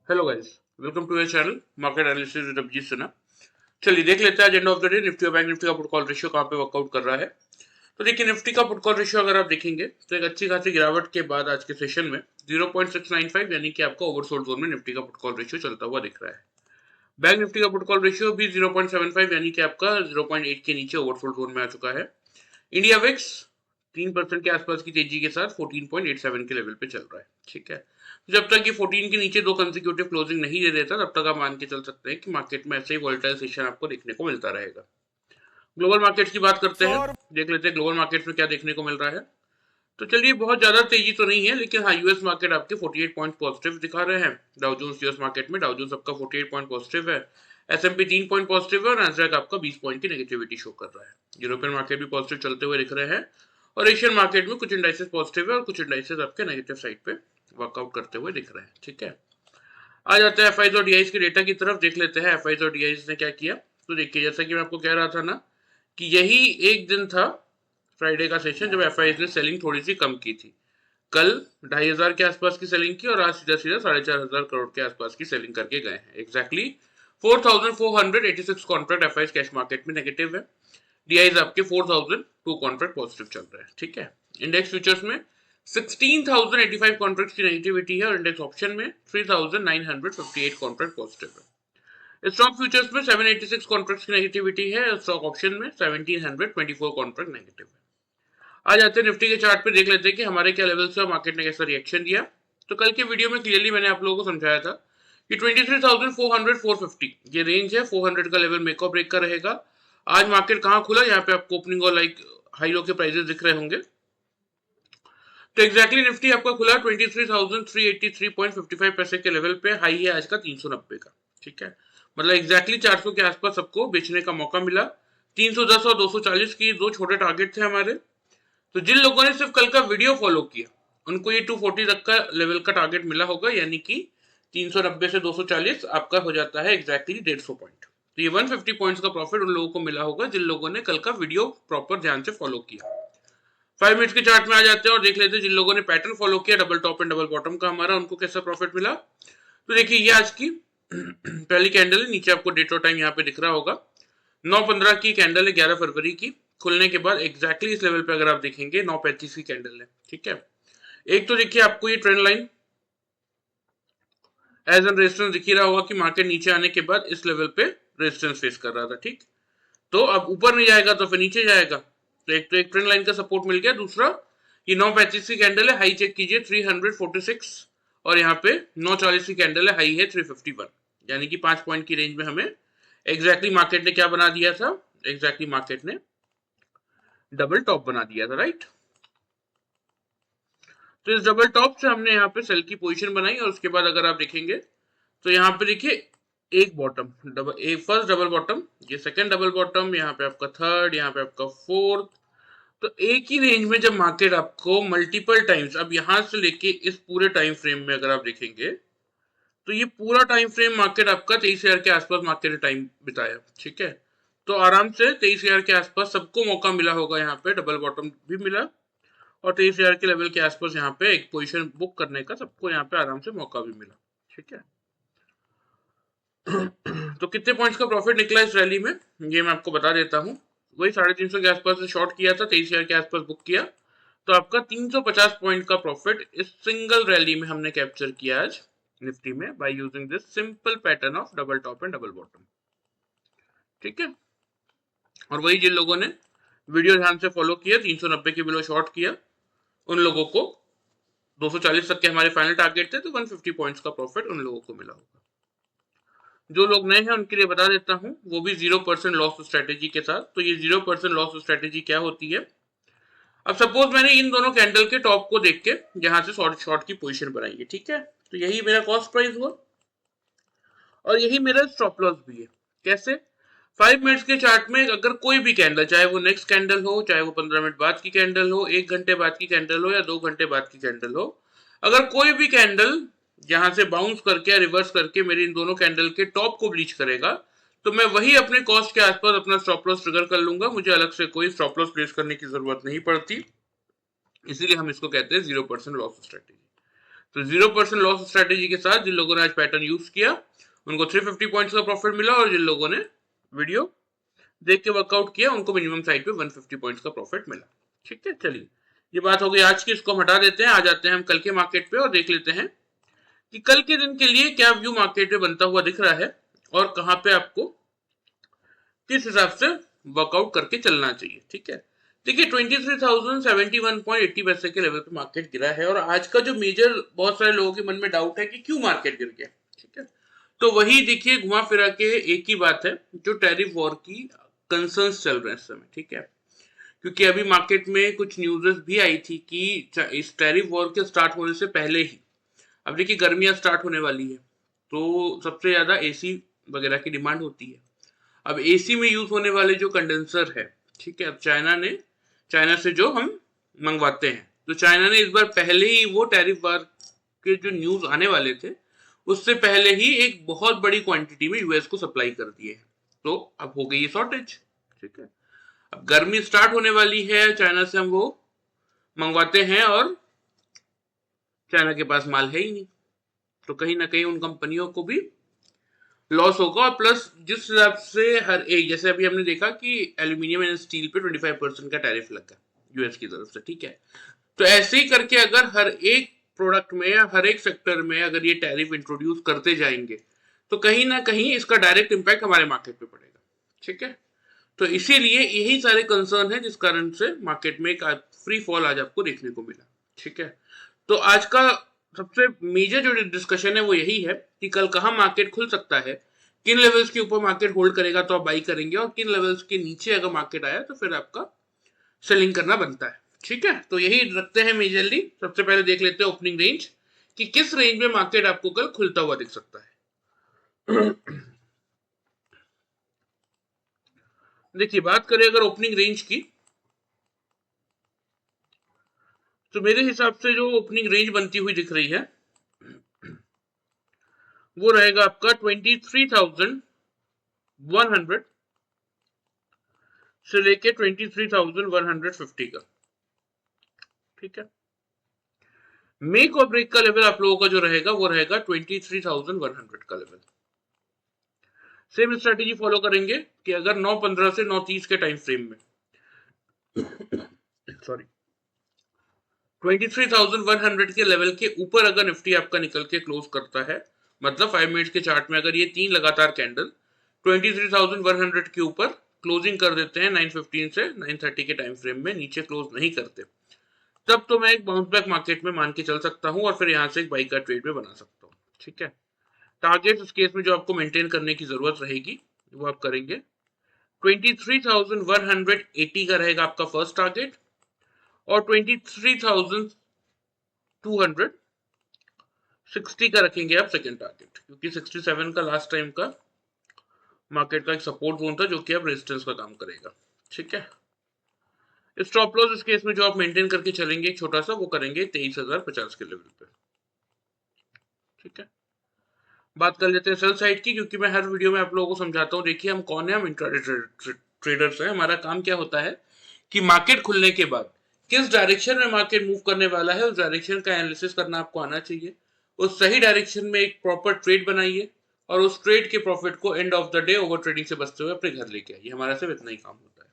Hello guys, welcome to your channel market analysis with Abhijit Sinha. चलिए देख लेते हैं agenda of the day. Nifty और बैंक निफ्टी का पुट कॉल रेशियो कहाँ पे वर्कआउट कर रहा है। तो देखिए निफ्टी का पुट कॉल रेशियो अगर आप देखेंगे तो एक अच्छी खासी गिरावट के बाद आज के सेशन में 0.695 यानी कि आपका ओवरसोल्ड जोन में निफ्टी का पुट कॉल रेशियो चलता हुआ दिख रहा है। बैंक निफ्टी का पुट कॉल रेशियो भी 0.75 यानी कि आपका 0.8 के नीचे ओवरसोल्ड जोन में आ चुका है। इंडिया विक्स 3% के आसपास की तेजी के साथ 14.87 के लेवल पे चल रहा है। ठीक है, जब तक ये 14 के नीचे दो कंसेक्यूटिव क्लोजिंग नहीं दे देता तब तक आप मान के चल सकते हैं कि मार्केट में ऐसे ही वोलेटाइल सेशन आपको देखने को मिलता रहेगा। ग्लोबल मार्केट्स की बात करते हैं, देख लेते हैं ग्लोबल मार्केट्स में क्या देखने को मिल रहा है। तो चलिए बहुत ज्यादा तेजी तो नहीं है, लेकिन हाँ यूएस मार्केट आपके 48 पॉइंट पॉजिटिव दिखा रहे हैं। डाउ जोन्स यूएस मार्केट में डाउ जोन्स आपका 48 पॉइंट पॉजिटिव है, एसएमपी 3 पॉइंट पॉजिटिव है और नैस्डैक आपका 20 पॉइंट की नेगेटिविटी शो कर रहा है। यूरोपियन मार्केट भी पॉजिटिव चलते हुए दिख रहे हैं और एशियन मार्केट में कुछ इंडाइसेस पॉजिटिव है और कुछ इंडाइसेस आपके नेगेटिव साइड पे वर्कआउट करते हुए दिख रहे हैं। ठीक है, आ जाते हैं एफआईज और डीआईज के डेटा की तरफ। देख लेते हैं एफआईज और डीआईज ने क्या किया। तो देखिए जैसा कि मैं आपको कह रहा था ना कि यही एक दिन था फ्राइडे का सेशन जब एफआईज ने सेलिंग थोड़ी सी कम की थी। कल 2,500 के आसपास की सेलिंग की और आज सीधा सीधा 4,500 करोड़ के आसपास की सेलिंग करके गए हैं। Exactly 4,486 contract FIIs cash market में नेगेटिव है। डीआईज आपके 4,002 कॉन्ट्रैक्ट पॉजिटिव चल रहे हैं। ठीक है, इंडेक्स फ्यूचर्स में 16,085 कॉन्ट्रैक्ट की नेगेटिविटी है और इंडेक्स ऑप्शन में 3,958 कॉन्ट्रैक्ट पॉजिटिव है। स्टॉक फ्यूचर्स में 786 कॉन्ट्रैक्ट की नेगेटिविटी है और स्टॉक ऑप्शन में 1,724 कॉन्ट्रैक्ट नेगेटिव है। आ जाते हैं निफ्टी के चार्ट पे, देख लेते हैं कि हमारे क्या लेवल से मार्केट ने कैसा रिएक्शन दिया। तो कल के वीडियो में क्लियरली मैंने आप लोगों को समझाया था कि 23,400 450 ये रेंज है, 400 का लेवल मेक और ब्रेक का रहेगा। आज मार्केट कहाँ खुला, यहाँ पे आपको ओपनिंग और लाइक हाई लो के प्राइसेस दिख रहे होंगे। तो एग्जैक्टली निफ्टी आपका खुला 23,383.55 पैसे के लेवल पे, हाई है आज का 390 का। ठीक है, मतलब एग्जैक्टली 400 के आसपास सबको बेचने का मौका मिला। 310 और 240 की दो छोटे टारगेट थे हमारे। तो जिन लोगों ने सिर्फ कल का वीडियो फॉलो किया उनको ये 240 तक का लेवल का टारगेट मिला होगा, यानी कि 390 से 240 आपका हो जाता है एग्जैक्टली 150 पॉइंट। तो ये 150 पॉइंट्स का प्रॉफिट उन लोगों को मिला होगा जिन लोगों ने कल का वीडियो प्रॉपर ध्यान से फॉलो किया। 5 मिनट्स के चार्ट में आ जाते हैं और देख लेते हैं जिन लोगों ने पैटर्न फॉलो किया double top and double bottom का हमारा, उनको कैसा प्रॉफिट मिला। तो देखिए ये आज की पहली कैंडल है, नीचे आपको डेट और टाइम यहाँ पे दिख रहा होगा। 9:15 की कैंडल है, 11 फरवरी की। खुलने के बाद एग्जैक्टली इस लेवल पे अगर आप देखेंगे 9:35 की कैंडल है। ठीक है, एक तो देखिए आपको ये trend line as an resistance दिख रहा होगा कि मार्केट नीचे आने के बाद इस लेवल पे रेजिस्टेंस फेस कर रहा था। ठीक, तो अब ऊपर नहीं जाएगा तो फिर नीचे जाएगा। तो एक ट्रेंड लाइन का सपोर्ट मिल गया। दूसरा ये 9:35 की कैंडल है, हाई चेक कीजिए 346 और यहाँ पे 9:40 की कैंडल है, हाई है 351, यानी कि 5 पॉइंट की रेंज में हमें एग्जैक्टली मार्केट ने क्या बना दिया था, एग्जैक्टली मार्केट ने डबल टॉप बना दिया था। राइट, तो इस डबल टॉप से हमने यहाँ पे सेल की पोजीशन बनाई और उसके बाद अगर आप देखेंगे तो यहाँ पे देखिए एक बॉटम डबल, एक फर्स्ट डबल बॉटम, ये सेकंड डबल बॉटम, यहाँ पे आपका थर्ड, यहाँ पे आपका फोर्थ। तो एक ही रेंज में जब मार्केट आपको मल्टीपल टाइम्स, अब यहां से लेके इस पूरे टाइम फ्रेम में अगर आप देखेंगे तो ये पूरा टाइम फ्रेम मार्केट आपका 23,000 के आसपास मार्केट ने टाइम बिताया। ठीक है, तो आराम से 23,000 के आसपास सबको मौका मिला होगा, यहाँ पे डबल बॉटम भी मिला और 23,000 के लेवल के आसपास यहाँ पे एक पोजीशन बुक करने का सबको यहाँ पे आराम से मौका भी मिला। ठीक है, तो कितने पॉइंट्स का प्रॉफिट निकला इस रैली में ये मैं आपको बता देता हूँ। वही 350 के आसपास से शॉर्ट किया था, 23,000 के आसपास बुक किया, तो आपका 350 पॉइंट का प्रॉफिट इस सिंगल रैली में हमने कैप्चर किया आज निफ्टी में by using this simple pattern of double top and double bottom. ठीक है, और वही जिन लोगों ने वीडियो ध्यान से फॉलो किया, 390 के बिलो शॉर्ट किया, उन लोगों को 240 तक के हमारे फाइनल टारगेट थे, तो 150 पॉइंट्स का प्रॉफिट उन लोगों को मिला होगा। जो लोग नए हैं उनके लिए बता देता हूं, वो भी 0% लॉस स्ट्रेटेजी के साथ। तो ये 0% लॉस स्ट्रेटेजी क्या होती है। अब सपोज मैंने इन दोनों कैंडल के टॉप को देख के यहां से शॉर्ट की पोजीशन बनाई है। ठीक है, तो यही मेरा कॉस्ट प्राइस हुआ और यही मेरा स्टॉप लॉस भी है। कैसे, 5 मिनट्स के चार्ट में अगर कोई भी कैंडल, चाहे वो नेक्स्ट कैंडल हो, चाहे वो 15 मिनट बाद की कैंडल हो, 1 घंटे बाद की कैंडल हो या 2 घंटे बाद की कैंडल हो, अगर कोई भी कैंडल यहां से बाउंस करके रिवर्स करके मेरी इन दोनों कैंडल के टॉप को ब्रीच करेगा तो मैं वही अपने कॉस्ट के आसपास अपना स्टॉप लॉस ट्रिगर कर लूंगा। मुझे अलग से कोई स्टॉप लॉस प्लेस करने की जरूरत नहीं पड़ती, इसीलिए हम इसको कहते हैं 0% लॉस स्ट्रेटेजी। तो 0% लॉस स्ट्रेटेजी के साथ जिन लोगों ने आज पैटर्न यूज किया उनको 350 पॉइंट्स का प्रॉफिट मिला, और जिन लोगों ने वीडियो देख के वर्कआउट किया उनको मिनिमम साइड पे 150 पॉइंट्स का प्रॉफिट मिला। ठीक है, चलिए ये बात हो गई आज की, इसको हम हटा देते हैं। आ जाते हैं हम कल के मार्केट पे और देख लेते हैं कि कल के दिन के लिए क्या व्यू मार्केट में बनता हुआ दिख रहा है और कहां पे आपको किस हिसाब से वर्कआउट करके चलना चाहिए। ठीक है, देखिए 23,071.80 पैसे के लेवल पे मार्केट गिरा है, और आज का जो मेजर बहुत सारे लोगों के मन में डाउट है कि क्यों मार्केट गिर गया। ठीक है, तो वही देखिए घुमा फिरा के एक ही बात है, जो टैरिफ वॉर की कंसर्न्स चल रहे हैं इस समय। ठीक है, क्योंकि अभी मार्केट में कुछ न्यूज़ भी आई थी कि इस टैरिफ वॉर के स्टार्ट होने से पहले ही, अब देखिए गर्मियां स्टार्ट होने वाली है तो सबसे ज्यादा एसी वगैरह की डिमांड होती है। अब एसी में यूज होने वाले जो कंडेंसर है, ठीक है, अब चाइना से जो हम मंगवाते हैं, तो चाइना ने इस बार पहले ही वो टैरिफ वार के जो न्यूज आने वाले थे उससे पहले ही एक बहुत बड़ी क्वांटिटी में यूएस को सप्लाई कर दिए हैं। तो अब हो गई शॉर्टेज। ठीक है, अब गर्मी स्टार्ट होने वाली है, चाइना से हम वो मंगवाते हैं और चाइना के पास माल है ही नहीं, तो कहीं ना कहीं उन कंपनियों को भी लॉस होगा। और प्लस जिस हिसाब से हर एक, जैसे अभी हमने देखा कि एल्यूमिनियम एंड स्टील पे 25% का टैरिफ लगा यूएस की तरफ से। ठीक है, तो ऐसे ही करके अगर हर एक प्रोडक्ट में या हर एक सेक्टर में अगर ये टैरिफ इंट्रोड्यूस करते जाएंगे तो कहीं ना कहीं इसका डायरेक्ट इंपैक्ट हमारे मार्केट पे पड़ेगा। ठीक है, तो इसीलिए यही सारे कंसर्न है जिस कारण से मार्केट में एक फ्री फॉल आज आपको देखने को मिला। ठीक है, तो आज का सबसे मेजर जो डिस्कशन है वो यही है कि कल कहाँ मार्केट खुल सकता है, किन लेवल्स के ऊपर मार्केट होल्ड करेगा तो आप बाई करेंगे, और किन लेवल्स के नीचे अगर मार्केट आया तो फिर आपका सेलिंग करना बनता है। ठीक है, तो यही रखते हैं मेजरली। सबसे पहले देख लेते हैं ओपनिंग रेंज कि किस रेंज में मार्केट आपको कल खुलता हुआ दिख सकता है। देखिए बात करें अगर ओपनिंग रेंज की, तो मेरे हिसाब से जो ओपनिंग रेंज बनती हुई दिख रही है वो रहेगा आपका 23,100 से लेके 23,150 का। ठीक है, मेक और ब्रेक का लेवल आप लोगों का जो रहेगा वो रहेगा 23,100 का लेवल। सेम स्ट्रेटेजी फॉलो करेंगे कि अगर 9:15 से 9:30 के टाइम फ्रेम में सॉरी 23,100 के लेवल के ऊपर अगर निफ्टी आपका निकल के क्लोज करता है, मतलब 5 मिनट्स के चार्ट में अगर ये तीन लगातार कैंडल 23,100 के ऊपर क्लोजिंग कर देते हैं 9:15 से 9:30 के टाइम फ्रेम में, नीचे क्लोज नहीं करते, तब तो मैं एक बाउंस बैक मार्केट में मान के चल सकता हूं और फिर यहां से एक बाई का ट्रेड में बना सकता हूं। ठीक है, टारगेट इस केस में जो आपको मेंटेन करने की जरूरत रहेगी वो आप करेंगे 23,180 का रहेगा आपका फर्स्ट टारगेट, और 23,260 का रखेंगे आप सेकेंड टारगेट, क्योंकि 67 का लास्ट टाइम का मार्केट का एक सपोर्ट जोन था जो कि अब रेजिस्टेंस का काम करेगा। ठीक है, स्टॉप लॉस इस केस में जो आप मेंटेन करके चलेंगे एक छोटा सा, वो करेंगे 23,050 के लेवल पे। ठीक है, बात कर लेते हैं सेल साइड की, क्योंकि मैं हर वीडियो में आप लोगों को समझाता हूँ। देखिए हम कौन है, हम इंट्राडे ट्रेडर्स हैं। हमारा काम क्या होता है कि मार्केट खुलने के बाद किस डायरेक्शन में मार्केट मूव करने वाला है उस डायरेक्शन का एनालिसिस करना आपको आना चाहिए, उस सही डायरेक्शन में एक प्रॉपर ट्रेड बनाइए और उस ट्रेड के प्रॉफिट को end of the day over trading से बचते हुए अपने घर लेके आइए। हमारा सिर्फ इतना ही काम होता है।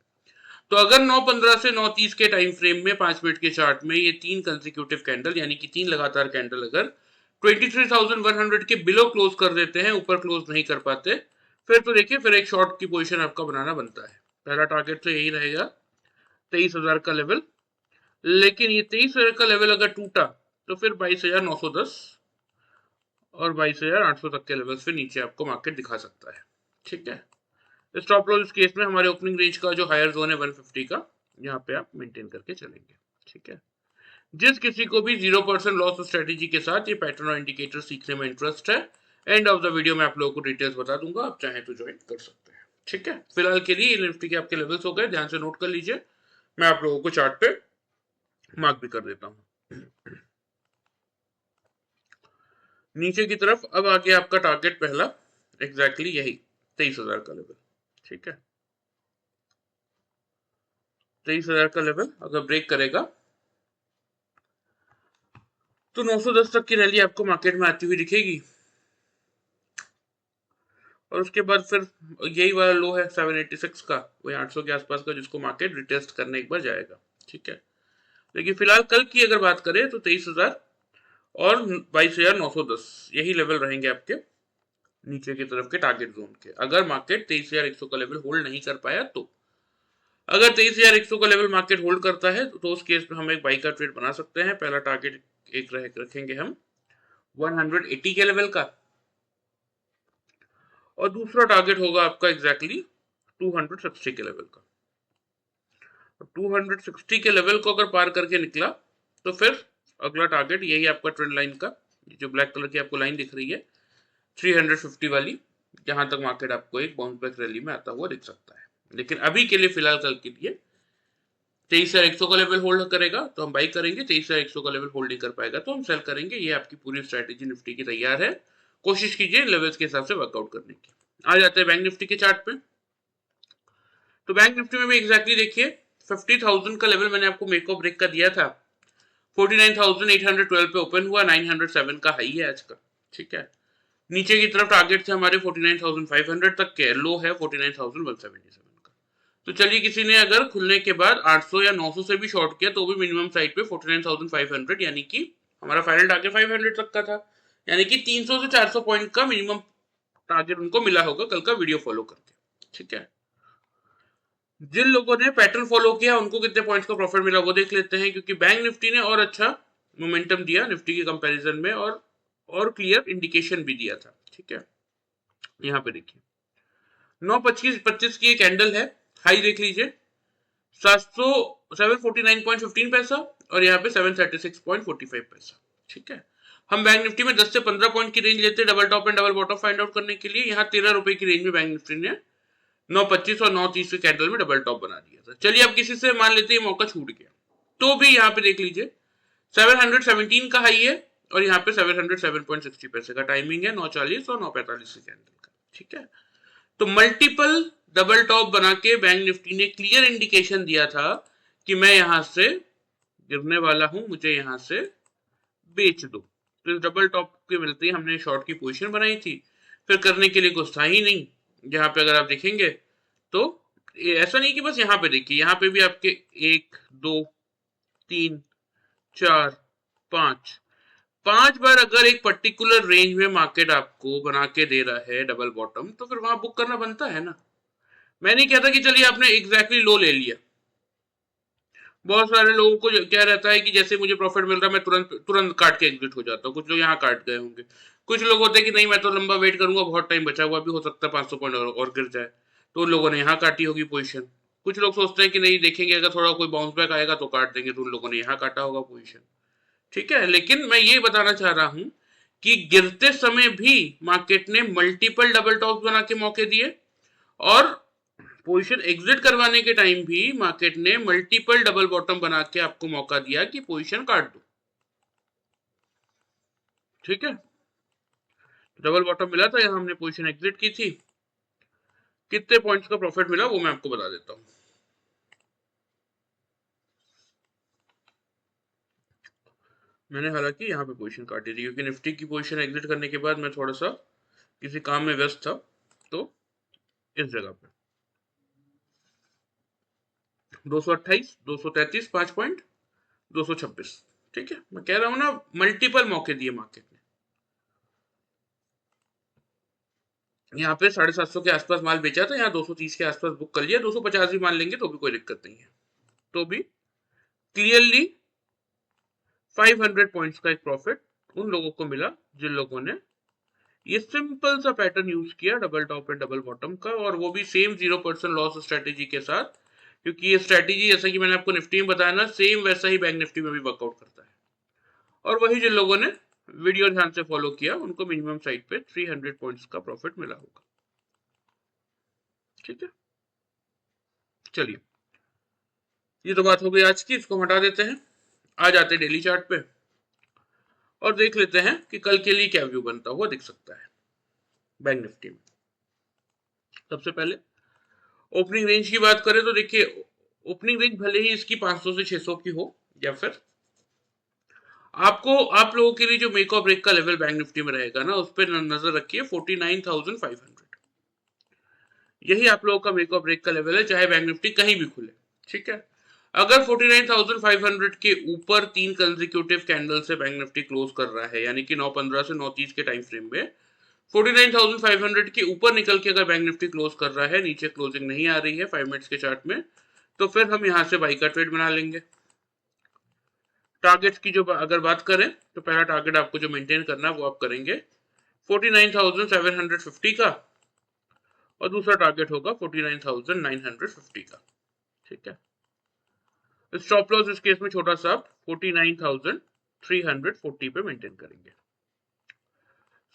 तो अगर 9:15 से 9:30 के टाइम फ्रेम में 5 मिनट के चार्ट में ये तीन कंसेक्यूटिव कैंडल यानी कि तीन लगातार कैंडल अगर 23,100 के बिलो क्लोज कर देते हैं, ऊपर क्लोज नहीं कर पाते, फिर तो देखिए फिर एक शॉर्ट की पोजीशन आपका बनाना बनता है। पहला टारगेट तो यही रहेगा 23,000 का लेवल, लेकिन ये 23,000 का लेवल अगर टूटा तो फिर 22,910 और 22,800 तक के लेवल से नीचे आपको मार्केट दिखा सकता है। ठीक है, स्टॉप लॉस इस केस में हमारे ओपनिंग रेंज का जो हायर जोन है 150 का, यहाँ पे आप मेंटेन करके चलेंगे। ठीक है, जिस किसी को भी 0% लॉस स्ट्रेटेजी के साथ ये पैटर्न और इंडिकेटर सीखने में इंटरेस्ट है, एंड ऑफ द वीडियो में आप लोगों को डिटेल्स बता दूंगा, आप चाहें तो ज्वाइन कर सकते हैं। ठीक है, फिलहाल के लिए निफ्टी के आपके लेवल्स हो गए, ध्यान से नोट कर लीजिए। मैं आप लोगों को चार्ट पे मार्क भी कर देता हूँ। नीचे की तरफ अब आगे आपका टारगेट पहला एग्जैक्टली यही 23,000 का लेवल। ठीक है, 23,000 का लेवल अगर ब्रेक करेगा तो 910 तक की रैली आपको मार्केट में आती हुई दिखेगी और उसके बाद फिर यही वाला लो है 786 का, वही 800 के आसपास का, जिसको मार्केट रिटेस्ट करने एक बार जाएगा। ठीक है, लेकिन फिलहाल कल की अगर बात करें तो 23,000 और 22,910 यही लेवल रहेंगे आपके नीचे की तरफ के टारगेट जोन के, अगर मार्केट 23,100 का लेवल होल्ड नहीं कर पाया तो। अगर 23,100 का लेवल मार्केट होल्ड करता है तो उस केस में हम एक बाई का ट्रेड बना सकते हैं। पहला टारगेट एक रखेंगे हम 180 के लेवल का, और दूसरा टारगेट होगा आपका एग्जैक्टली 260 के लेवल का। 260 के लेवल को अगर पार करके निकला तो फिर अगला टारगेट यही आपका ट्रेंड लाइन का, जो ब्लैक कलर की आपको लाइन दिख रही है 350 वाली, जहां तक मार्केट आपको एक बाउंस बैक रैली में आता हुआ दिख सकता है। लेकिन अभी के लिए फिलहाल कल के लिए 23,100 का लेवल होल्ड करेगा तो हम बाई करेंगे, 23,100 का लेवल होल्ड नहीं कर पाएगा तो हम सेल करेंगे। ये आपकी पूरी स्ट्रैटेजी निफ्टी की तैयार है, कोशिश कीजिए लेवल्स के हिसाब से वर्कआउट करने की। आ जाते हैं बैंक निफ्टी के चार्ट पे। तो बैंक निफ्टी में भी एग्जैक्टली देखिए 50,000 का लेवल मैंने आपको मेक और ब्रेक का दिया था, 49,812 पे ओपन हुआ, 907 का हाई है आज का। ठीक है, नीचे की तरफ टारगेट थे हमारे 49,500 तक के, लो है 49,177 का। तो चलिए, किसी ने अगर खुलने के बाद 800 या 900 से भी शॉर्ट किया तो भी मिनिमम साइड पे 49,500, यानी कि हमारा फाइनल टारगेट 500 तक का था, यानी कि 300 से 400 पॉइंट का मिनिमम टारगेट उनको मिला होगा कल का वीडियो फॉलो करके। ठीक है, जिन लोगों ने पैटर्न फॉलो किया उनको कितने पॉइंट्स का प्रॉफिट मिला वो देख लेते हैं, क्योंकि बैंक निफ्टी ने और अच्छा मोमेंटम दिया निफ्टी के कंपैरिजन में, और क्लियर इंडिकेशन भी दिया था। ठीक है, यहाँ पे देखिए 9:25 की एक कैंडल है, हाई देख लीजिए 749.15 पैसा, और यहाँ पे 736.45 पैसा। ठीक है, हम बैंक निफ्टी में 10 से 15 पॉइंट की रेंज लेते हैं double top and double bottom find out करने के लिए। यहाँ 13 रुपए की रेंज में बैंक निफ्टी ने 9:25 और 9:30 के कैंडल में डबल टॉप बना दिया था। चलिए, अब किसी से मान लेते हैं मौका छूट गया, तो भी यहाँ पे देख लीजिए 717 का हाई है और यहाँ पे 707.60 पैसे का टाइमिंग है, 9:40 और 9:45 के कैंडल का। ठीक है, तो मल्टीपल डबल टॉप बना के बैंक निफ्टी ने क्लियर इंडिकेशन दिया था कि मैं यहां से गिरने वाला हूं, मुझे यहां से बेच दो। तो इस डबल टॉप के मिलते ही हमने शॉर्ट की पोजीशन बनाई थी, फिर करने के लिए कुछ था ही नहीं। यहाँ पे अगर आप देखेंगे तो ऐसा नहीं कि बस यहाँ पे देखिए, यहाँ पे भी आपके 1 2 3 4 5 5 बार अगर एक पर्टिकुलर रेंज में मार्केट आपको बना के दे रहा है डबल बॉटम, तो फिर वहां बुक करना बनता है ना। मैं नहीं कहता कि चलिए आपने एग्जैक्टली लो ले लिया, बहुत सारे लोगों को क्या रहता है कि जैसे मुझे प्रॉफिट मिल रहा है मैं तुरंत तुरंत काट के एग्जिट हो जाता हूँ। कुछ लोग यहाँ काट गए होंगे, कुछ लोग होते हैं कि नहीं मैं तो लंबा वेट करूंगा, बहुत टाइम बचा हुआ भी हो सकता है 500 पॉइंट और गिर जाए, तो उन लोगों ने यहाँ काटी होगी पोजीशन। कुछ लोग सोचते हैं कि नहीं देखेंगे अगर थोड़ा कोई बाउंस बैक आएगा तो काट देंगे, तो उन लोगों ने यहाँ काटा होगा पोजीशन। ठीक है, लेकिन मैं ये बताना चाह रहा हूं कि गिरते समय भी मार्केट ने मल्टीपल डबल टॉप बना के मौके दिए, और पोजीशन एग्जिट करवाने के टाइम भी मार्केट ने मल्टीपल डबल बॉटम बना के आपको मौका दिया कि पोजीशन काट दो। ठीक है, डबल बॉटम मिला था, यहां हमने पोजीशन एग्जिट की थी। कितने पॉइंट्स का प्रॉफिट मिला वो मैं आपको बता देता हूं। मैंने हालांकि यहाँ पे पोजीशन काटी थी क्योंकि निफ्टी की पोजीशन एग्जिट करने के बाद मैं थोड़ा सा किसी काम में व्यस्त था, तो इस जगह पे 228 233 5 पॉइंट 226। ठीक है, मैं कह रहा हूं ना मल्टीपल मौके दिए मार्केट ने। यहाँ पे 750 के आसपास माल बेचा था, यहाँ 230 के आसपास बुक कर लिया, 250 भी मान लेंगे तो भी कोई दिक्कत नहीं है। तो भी क्लियरली 500 पॉइंट्स का एक प्रॉफिट उन लोगों को मिला जिन लोगों ने ये सिंपल सा पैटर्न यूज किया double top and double bottom का, और वो भी सेम 0% लॉस स्ट्रेटेजी के साथ, क्योंकि ये स्ट्रेटेजी जैसा कि मैंने आपको निफ्टी में बताया ना, सेम वैसा ही बैंक निफ्टी में भी वर्कआउट करता है। और वही जिन लोगों ने वीडियो ध्यान से फॉलो किया उनको मिनिमम साइड पे 300 पॉइंट्स का प्रॉफिट मिला होगा। ठीक है, चलिए, ये तो बात हो गई आज की, इसको हम हटा देते हैं। आ जाते हैं डेली चार्ट पे और देख लेते हैं कि कल के लिए क्या व्यू बनता हुआ दिख सकता है बैंक निफ्टी में। सबसे पहले ओपनिंग रेंज की बात करें तो देखिए, ओपनिंग रेंज भले ही इसकी 500 से 600 की हो या फिर आप लोगों के लिए जो मेक और ब्रेक का लेवल बैंक निफ्टी में रहेगा ना, उस पर नजर रखिए 49,500। यही आप लोगों का मेक और ब्रेक का लेवल है, चाहे बैंक निफ्टी कहीं भी खुले। ठीक है, अगर 49,500 के ऊपर 3 कंसेक्यूटिव कैंडल से बैंक निफ्टी क्लोज कर रहा है, यानी कि 9:15 से 9:30 के टाइम फ्रेम में 49,500 के ऊपर निकल के अगर बैंक निफ्टी क्लोज कर रहा है, नीचे क्लोजिंग नहीं आ रही है 5 मिनट्स के चार्ट में, तो फिर हम यहां से बाई का ट्रेड बना लेंगे। टारगेट्स की जो अगर बात करें, तो पहला टारगेट आपको जो मेंटेन करना है वो आप करेंगे 49,750 का, और दूसरा टारगेट होगा 49,950 का। ठीक है, स्टॉप लॉस इस केस में छोटा सा 49,340 पे मेंटेन करेंगे।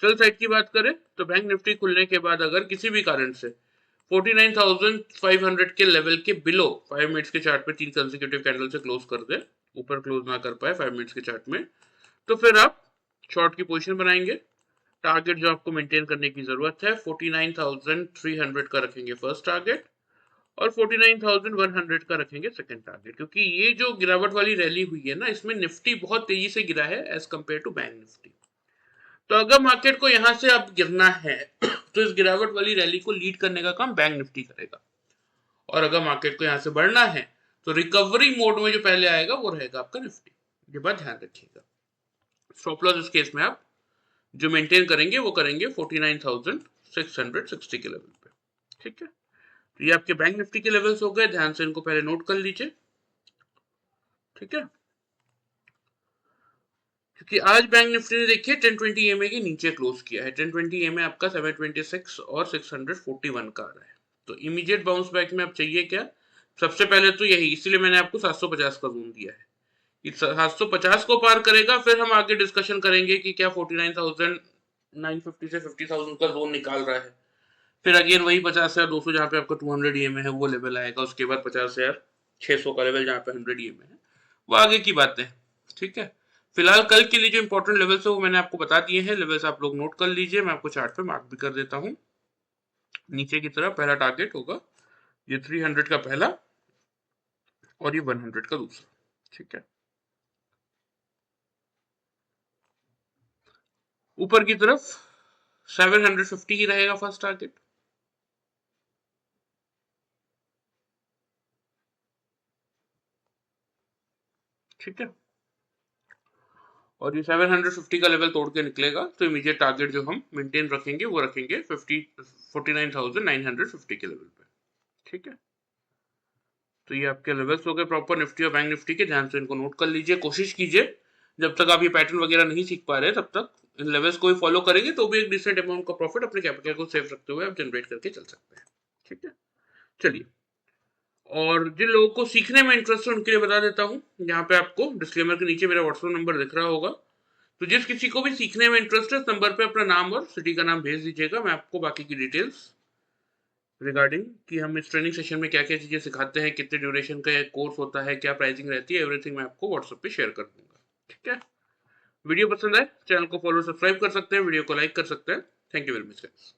सेल साइड की बात करें तो बैंक निफ्टी खुलने के बाद अगर किसी भी कारण से 49,500 के लेवल के बिलो 5 मिनट्स के चार्ट पे 3 कंसेक्यूटिव कैंडल से क्लोज कर दे, ऊपर क्लोज ना कर पाए 5 मिनट्स के चार्ट में, तो फिर आप शॉर्ट की पोजीशन बनाएंगे। टारगेट जो आपको मेंटेन करने की जरूरत है 49,300 का रखेंगे फर्स्ट टारगेट, और 49,100 का रखेंगे सेकंड टारगेट। क्योंकि ये जो गिरावट वाली रैली हुई है ना, इसमें निफ्टी बहुत तेजी से गिरा है as compare to bank Nifty. तो अगर मार्केट को यहां से अब गिरना है तो इस गिरावट वाली रैली को लीड करने का काम बैंक निफ्टी करेगा, और अगर मार्केट को यहां से बढ़ना है तो रिकवरी मोड में जो पहले आएगा वो रहेगा आपका निफ्टी। ये बात ध्यान रखिएगा। स्टॉप लॉस इस केस में आप जो मेंटेन करेंगे वो करेंगे 49,660 के लेवल पे। ठीक है, तो ये आपके बैंक निफ्टी के लेवल्स हो गए, ध्यान से इनको पहले नोट कर लीजिए। ठीक है, क्योंकि आज बैंक निफ्टी ने देखिए 1020 EMA के नीचे क्लोज किया है। 1020 EMA आपका 726 और 641 का आ रहा है, तो इमीडिएट बाउंस बैक में अब चाहिए क्या? सबसे पहले तो यही, इसीलिए मैंने आपको 750 का जोन दिया है कि 750 को पार करेगा, फिर हम आगे डिस्कशन करेंगे कि क्या 49,950 से 50,000 का जोन निकाल रहा है। फिर अगेन वही 50,200 जहाँ पे आपका 200 EMA है वो लेवल आएगा, उसके बाद 50,600 का लेवल जहाँ पे 100 EMA है, वो आगे की बातें। ठीक है, फिलहाल कल के लिए जो इंपॉर्टेंट लेवल्स है वो मैंने आपको बता दिए हैं। लेवल्स आप लोग नोट कर लीजिए, मैं आपको चार्ट पे मार्क भी कर देता हूँ। नीचे की तरफ पहला टारगेट होगा ये 300 का पहला, और ये 100 का दूसरा। ठीक है, ऊपर की तरफ 750 ही रहेगा फर्स्ट टारगेट। ठीक है, और ये 750 का लेवल तोड़ के निकलेगा तो इमीडिएट टारगेट जो हम मेंटेन रखेंगे वो रखेंगे 49,950 के लेवल पे। ठीक है, तो ये आपके लेवल्स हो गए प्रॉपर निफ्टी और बैंक निफ्टी के। ध्यान से इनको नोट कर लीजिए, कोशिश कीजिए जब तक आप ये पैटर्न वगैरह नहीं सीख पा रहे तब तक इन लेवल्स को ही फॉलो करेंगे तो भी एक डिसेंट अमाउंट का प्रॉफिट अपने कैपिटल को सेव रखते हुए आप जनरेट करके चल सकते हैं। ठीक है, चलिए, और जिन लोगों को सीखने में इंटरेस्ट है उनके लिए बता देता हूँ, यहाँ पे आपको डिस्क्लेमर के नीचे मेरा व्हाट्सएप नंबर दिख रहा होगा। तो जिस किसी को भी सीखने में इंटरेस्ट है, इस नंबर पे अपना नाम और सिटी का नाम भेज दीजिएगा। मैं आपको बाकी की डिटेल्स रिगार्डिंग कि हम इस ट्रेनिंग सेशन में क्या क्या चीज़ें सिखाते हैं, कितने ड्यूरेशन का कोर्स होता है, क्या प्राइसिंग रहती है, एवरीथिंग मैं आपको व्हाट्सएप पे शेयर कर दूंगा। ठीक है, वीडियो पसंद आए चैनल को फॉलो सब्सक्राइब कर सकते हैं, वीडियो को लाइक कर सकते हैं। Thank you very much guys.